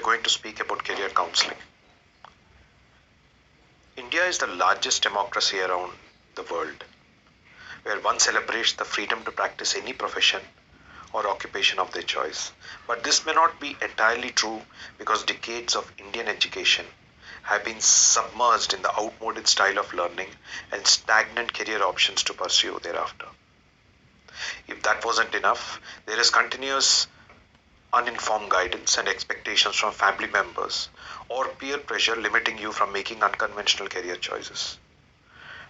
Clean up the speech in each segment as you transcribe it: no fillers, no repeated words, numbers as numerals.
going to speak about career counseling. India is the largest democracy around the world, where one celebrates the freedom to practice any profession or occupation of their choice. But this may not be entirely true because decades of Indian education have been submerged in the outmoded style of learning and stagnant career options to pursue thereafter. If that wasn't enough, there is continuous uninformed guidance and expectations from family members or peer pressure limiting you from making unconventional career choices.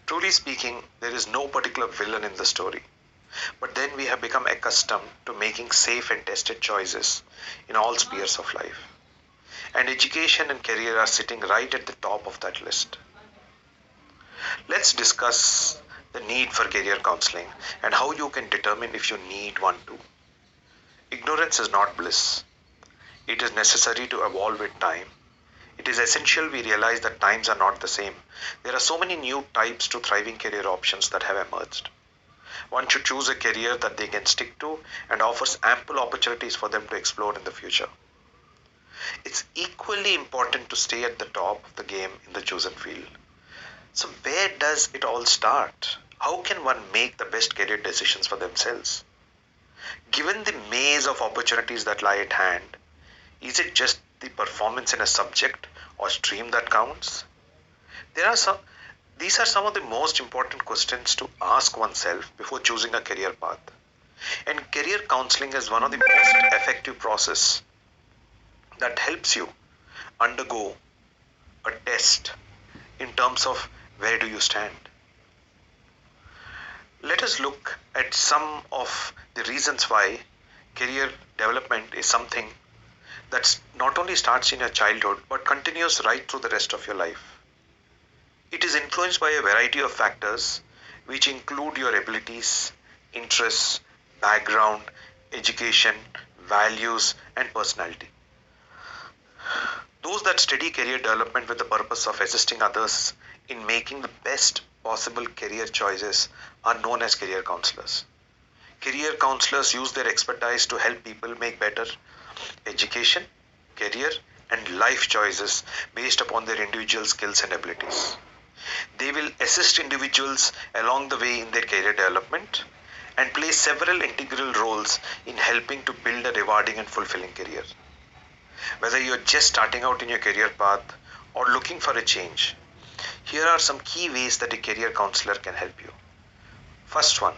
Truly speaking, there is no particular villain in the story. But then we have become accustomed to making safe and tested choices in all spheres of life. And education and career are sitting right at the top of that list. Let's discuss the need for career counseling and how you can determine if you need one too. Ignorance is not bliss. It is necessary to evolve with time. It is essential we realize that times are not the same. There are so many new types to thriving career options that have emerged. One should choose a career that they can stick to and offers ample opportunities for them to explore in the future. It's equally important to stay at the top of the game in the chosen field. So where does it all start? How can one make the best career decisions for themselves? Given the maze of opportunities that lie at hand, is it just the performance in a subject or stream that counts? These are some of the most important questions to ask oneself before choosing a career path. And career counseling is one of the most effective process that helps you undergo a test in terms of where do you stand. Let us look at some of the reasons why career development is something that not only starts in your childhood but continues right through the rest of your life. It is influenced by a variety of factors which include your abilities, interests, background, education, values, and personality. Those that study career development with the purpose of assisting others in making the best possible career choices are known as career counselors. Career counselors use their expertise to help people make better education, career, and life choices based upon their individual skills and abilities. They will assist individuals along the way in their career development and play several integral roles in helping to build a rewarding and fulfilling career. Whether you're just starting out in your career path or looking for a change, here are some key ways that a career counselor can help you. First one,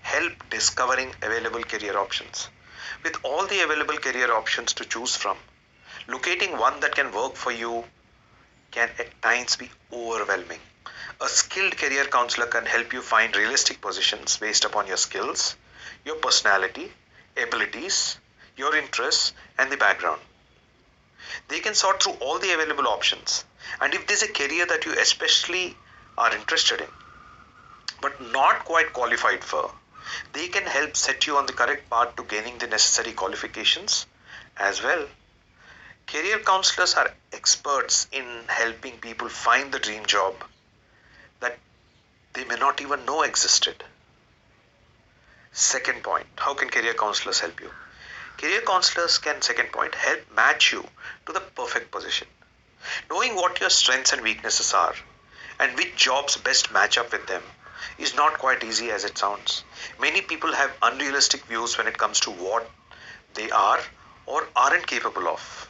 help discovering available career options. With all the available career options to choose from, locating one that can work for you can at times be overwhelming. A skilled career counselor can help you find realistic positions based upon your skills, your personality, abilities, your interests, and the background. They can sort through all the available options, and if there's a career that you especially are interested in but not quite qualified for, they can help set you on the correct path to gaining the necessary qualifications as well. Career counselors are experts in helping people find the dream job that they may not even know existed. Second point, how can career counselors help you? Career counselors can, second point, help match you to the perfect position. Knowing what your strengths and weaknesses are and which jobs best match up with them is not quite easy as it sounds. Many people have unrealistic views when it comes to what they are or aren't capable of.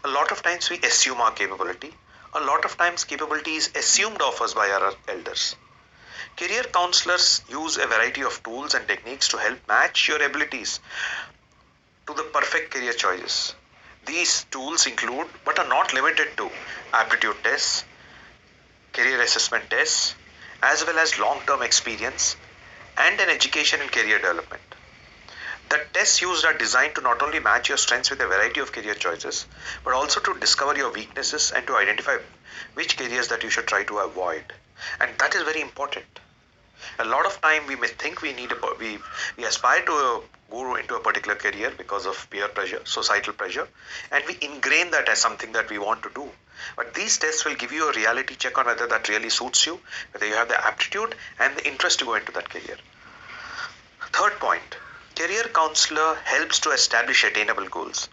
A lot of times we assume our capability. A lot of times capability is assumed of us by our elders. Career counselors use a variety of tools and techniques to help match your abilities to the perfect career choices. These tools include, but are not limited to, aptitude tests, career assessment tests, as well as long-term experience and an education in career development. The tests used are designed to not only match your strengths with a variety of career choices, but also to discover your weaknesses and to identify which careers that you should try to avoid. And that is very important. A lot of time we may think we aspire to go into a particular career because of peer pressure, societal pressure, and we ingrain that as something that we want to do. But these tests will give you a reality check on whether that really suits you, whether you have the aptitude and the interest to go into that career. Third point, career counselor helps to establish attainable goals.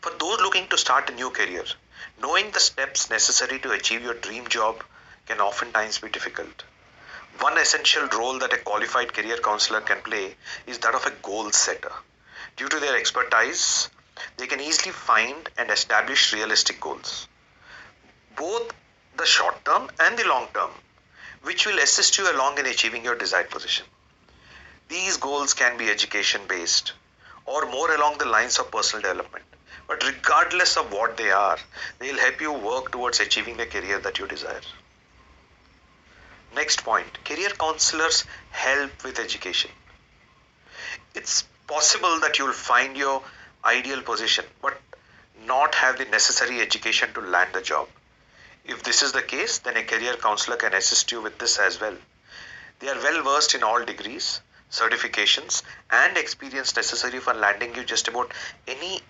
For those looking to start a new career, knowing the steps necessary to achieve your dream job can oftentimes be difficult. One essential role that a qualified career counselor can play is that of a goal setter. Due to their expertise, they can easily find and establish realistic goals, both the short term and the long term, which will assist you along in achieving your desired position. These goals can be education based or more along the lines of personal development. But regardless of what they are, they'll help you work towards achieving the career that you desire. Next point, career counselors help with education. It's possible that you'll find your ideal position but not have the necessary education to land the job. If this is the case, then a career counselor can assist you with this as well. They are well versed in all degrees, certifications, and experience necessary for landing you just about any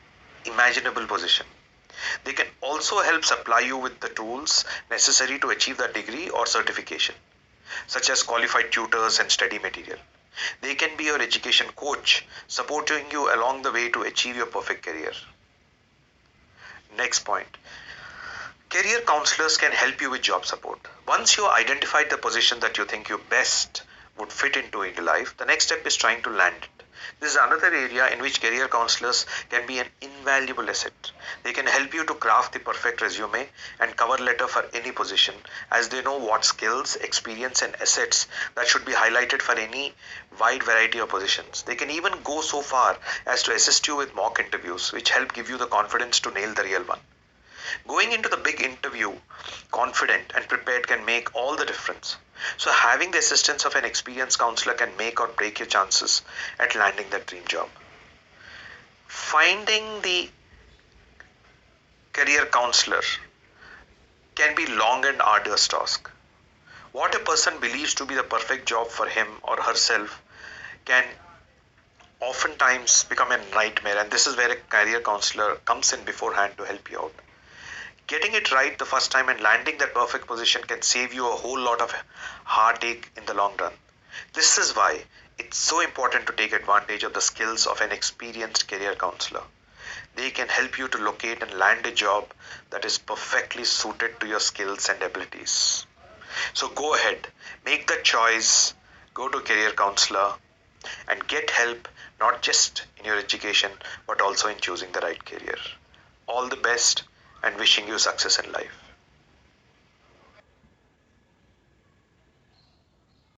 imaginable position. They can also help supply you with the tools necessary to achieve that degree or certification, such as qualified tutors and study material. They can be your education coach, supporting you along the way to achieve your perfect career. Next point, career counselors can help you with job support. Once you identified the position that you think you best would fit into in life, the next step is trying to land it. This is another area in which career counselors can be an invaluable asset. They can help you to craft the perfect resume and cover letter for any position, as they know what skills, experience, and assets that should be highlighted for any wide variety of positions. They can even go so far as to assist you with mock interviews, which help give you the confidence to nail the real one. Going into the big interview confident and prepared can make all the difference. So having the assistance of an experienced counselor can make or break your chances at landing that dream job. Finding the career counselor can be long and arduous task. What a person believes to be the perfect job for him or herself can oftentimes become a nightmare, and this is where a career counselor comes in beforehand to help you out. Getting it right the first time and landing that perfect position can save you a whole lot of heartache in the long run. This is why it's so important to take advantage of the skills of an experienced career counselor. They can help you to locate and land a job that is perfectly suited to your skills and abilities. So go ahead, make the choice, go to career counselor and get help not just in your education but also in choosing the right career. All the best and wishing you success in life.